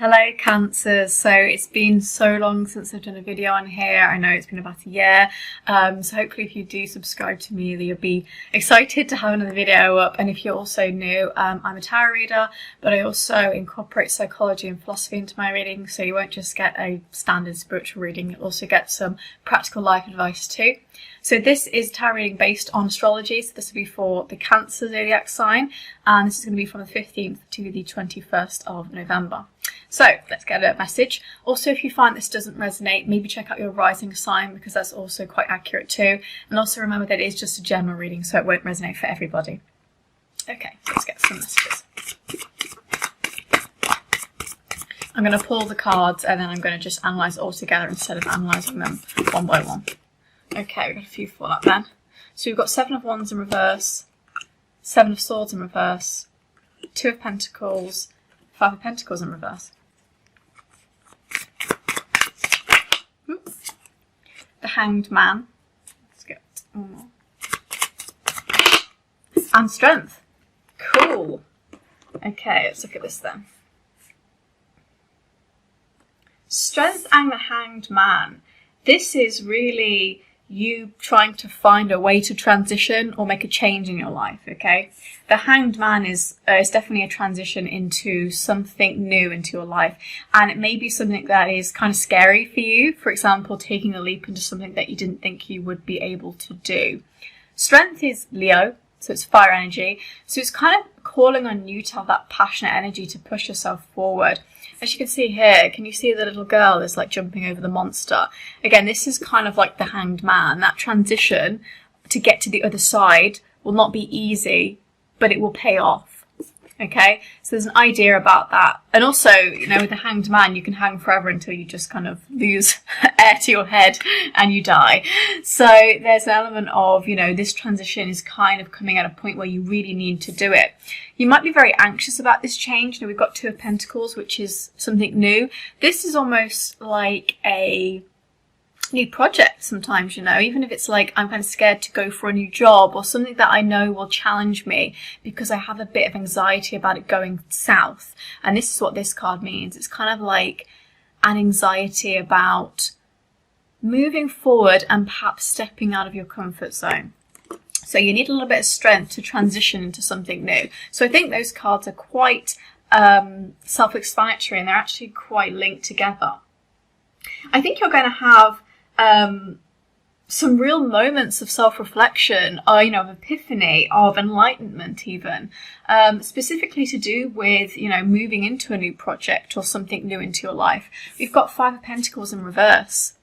Hello Cancers. So it's been so long since I've done a video on here. I know it's been about a year. So hopefully if you do subscribe to me, you'll be excited to have another video up. And if you're also new, I'm a tarot reader, but I also incorporate psychology and philosophy into my reading. So you won't just get a standard spiritual reading, you'll also get some practical life advice too. So this is tarot reading based on astrology. So this will be for the Cancer zodiac sign. And this is going to be from the 15th to the 21st of November. So let's get a message. Also, if you find this doesn't resonate, maybe check out your rising sign because that's also quite accurate too. And also remember that it is just a general reading, so it won't resonate for everybody. Okay, let's get some messages. I'm going to pull the cards and then I'm going to just analyse it all together instead of analysing them one by one. Okay, we've got a few for that then. So we've got 7 of Wands in reverse, 7 of Swords in reverse, 2 of Pentacles, 5 of Pentacles in reverse. Oops. The Hanged Man. Let's get one more. And Strength. Cool. Okay, let's look at this then. Strength and the Hanged Man. This is really you trying to find a way to transition or make a change in your life, okay? The Hanged Man is definitely a transition into something new into your life, and it may be something that is kind of scary for you. For example, taking a leap into something that you didn't think you would be able to do. Strength is Leo, so it's fire energy, so it's kind of calling on you to have that passionate energy to push yourself forward. As you can see here, can you see the little girl is like jumping over the monster? Again, this is kind of like the Hanged Man. That transition to get to the other side will not be easy, but it will pay off. Okay, so there's an idea about that. And also, you know, with the Hanged Man, you can hang forever until you just kind of lose air to your head and you die. So there's an element of, you know, this transition is kind of coming at a point where you really need to do it. You might be very anxious about this change. You know, we've got 2 of Pentacles, which is something new. This is almost like a new project sometimes, you know, even if it's like I'm kind of scared to go for a new job or something that I know will challenge me because I have a bit of anxiety about it going south. And this is what this card means. It's kind of like an anxiety about moving forward and perhaps stepping out of your comfort zone. So you need a little bit of strength to transition into something new. So I think those cards are quite self-explanatory and they're actually quite linked together. I think you're going to have some real moments of self-reflection, you know, of epiphany, of enlightenment even, specifically to do with, you know, moving into a new project or something new into your life. We've got 5 of Pentacles in reverse,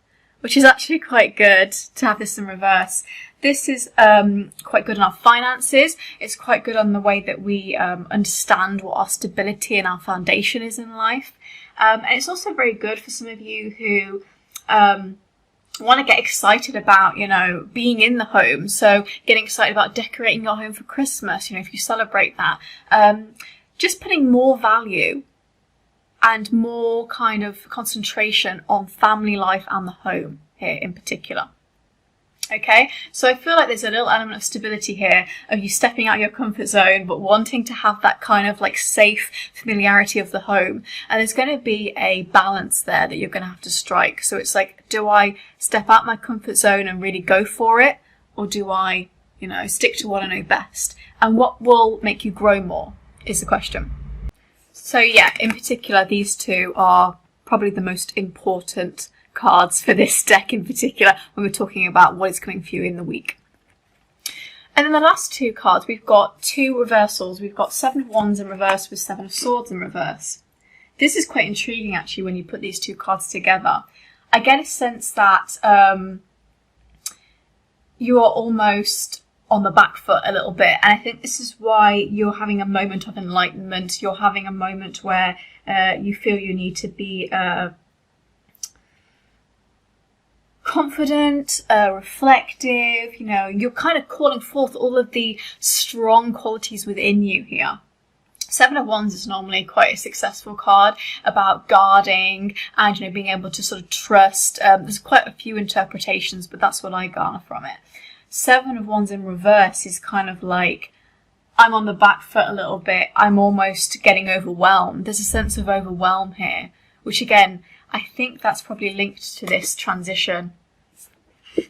which is actually quite good to have this in reverse. This is quite good on our finances. It's quite good on the way that we understand what our stability and our foundation is in life. And it's also very good for some of you who want to get excited about, you know, being in the home. So getting excited about decorating your home for Christmas, you know, if you celebrate that. Just putting more value and more kind of concentration on family life and the home here in particular. Okay, so I feel like there's a little element of stability here of you stepping out of your comfort zone, but wanting to have that kind of like safe familiarity of the home. And there's going to be a balance there that you're going to have to strike. So it's like, do I step out my comfort zone and really go for it? Or do I, you know, stick to what I know best? And what will make you grow more is the question. So yeah, in particular, these 2 are probably the most important cards for this deck in particular when we're talking about what is coming for you in the week. And then the last 2 cards, we've got 2 reversals. We've got 7 of Wands in reverse with 7 of Swords in reverse. This is quite intriguing actually when you put these 2 cards together. I get a sense that you are almost on the back foot a little bit, and I think this is why you're having a moment of enlightenment. You're having a moment where you feel you need to be confident, reflective, you know, you're kind of calling forth all of the strong qualities within you here. 7 of Wands is normally quite a successful card about guarding and, you know, being able to sort of trust. There's quite a few interpretations, but that's what I garner from it. 7 of Wands in reverse is kind of like I'm on the back foot a little bit. I'm almost getting overwhelmed. There's a sense of overwhelm here, which again, I think that's probably linked to this transition.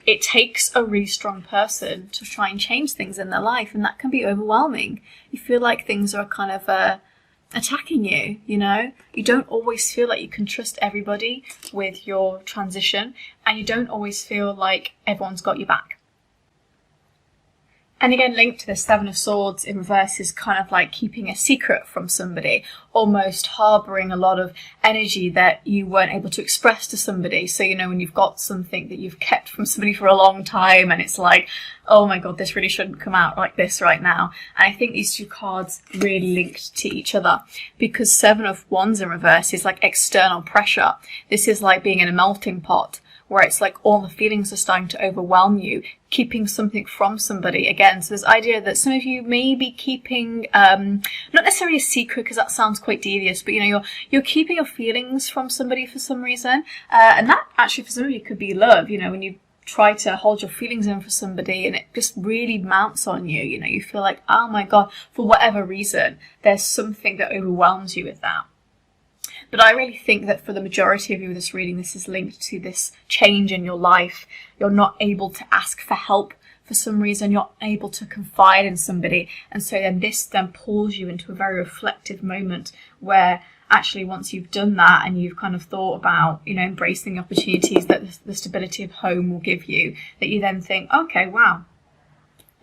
It takes a really strong person to try and change things in their life, and that can be overwhelming. You feel like things are kind of attacking you, you know? You don't always feel like you can trust everybody with your transition, and you don't always feel like everyone's got your back. And again, linked to the Seven of Swords in reverse is kind of like keeping a secret from somebody, almost harbouring a lot of energy that you weren't able to express to somebody. So, you know, when you've got something that you've kept from somebody for a long time and it's like, oh my God, this really shouldn't come out like this right now. And I think these two cards really linked to each other, because Seven of Wands in reverse is like external pressure. This is like being in a melting pot, where it's like all the feelings are starting to overwhelm you, keeping something from somebody again. So this idea that some of you may be keeping, not necessarily a secret, because that sounds quite devious, but you know, you're keeping your feelings from somebody for some reason. And that actually for some of you could be love, you know, when you try to hold your feelings in for somebody and it just really mounts on you, you know, you feel like, oh my God, for whatever reason, there's something that overwhelms you with that. But I really think that for the majority of you with this reading, this is linked to this change in your life. You're not able to ask for help for some reason. You're able to confide in somebody. And so then this then pulls you into a very reflective moment where actually once you've done that and you've kind of thought about, you know, embracing the opportunities that the stability of home will give you, that you then think, okay, wow,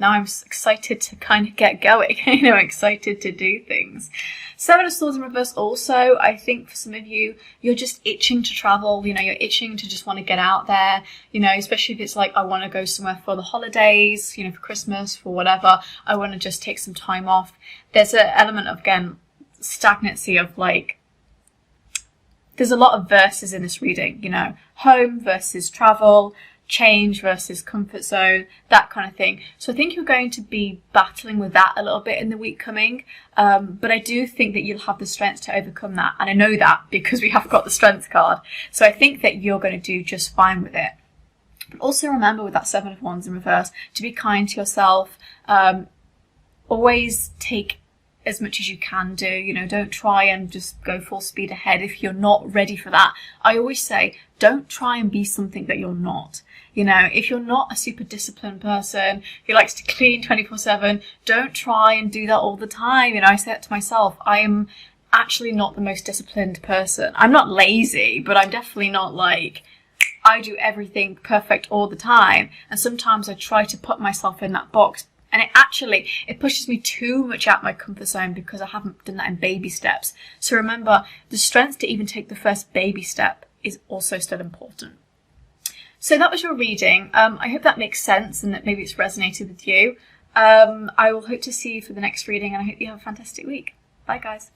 now I'm excited to kind of get going, you know, excited to do things. Seven of Swords in reverse also, I think for some of you, you're just itching to travel, you know, you're itching to just want to get out there, you know, especially if it's like, I want to go somewhere for the holidays, you know, for Christmas, for whatever, I want to just take some time off. There's an element of, again, stagnancy of like, there's a lot of verses in this reading, you know, home versus travel, change versus comfort zone, that kind of thing. So I think you're going to be battling with that a little bit in the week coming. But I do think that you'll have the strength to overcome that. And I know that because we have got the strength card. So I think that you're going to do just fine with it. But also remember with that Seven of Wands in reverse, to be kind to yourself. Always take as much as you can do, you know, don't try and just go full speed ahead if you're not ready for that. I always say, don't try and be something that you're not. You know, if you're not a super disciplined person who likes to clean 24/7, don't try and do that all the time. You know, I say it to myself, I am actually not the most disciplined person. I'm not lazy, but I'm definitely not like, I do everything perfect all the time. And sometimes I try to put myself in that box. And it pushes me too much out my comfort zone because I haven't done that in baby steps. So remember, the strength to even take the first baby step is also still important. So that was your reading. I hope that makes sense and that maybe it's resonated with you. I will hope to see you for the next reading, and I hope you have a fantastic week. Bye, guys.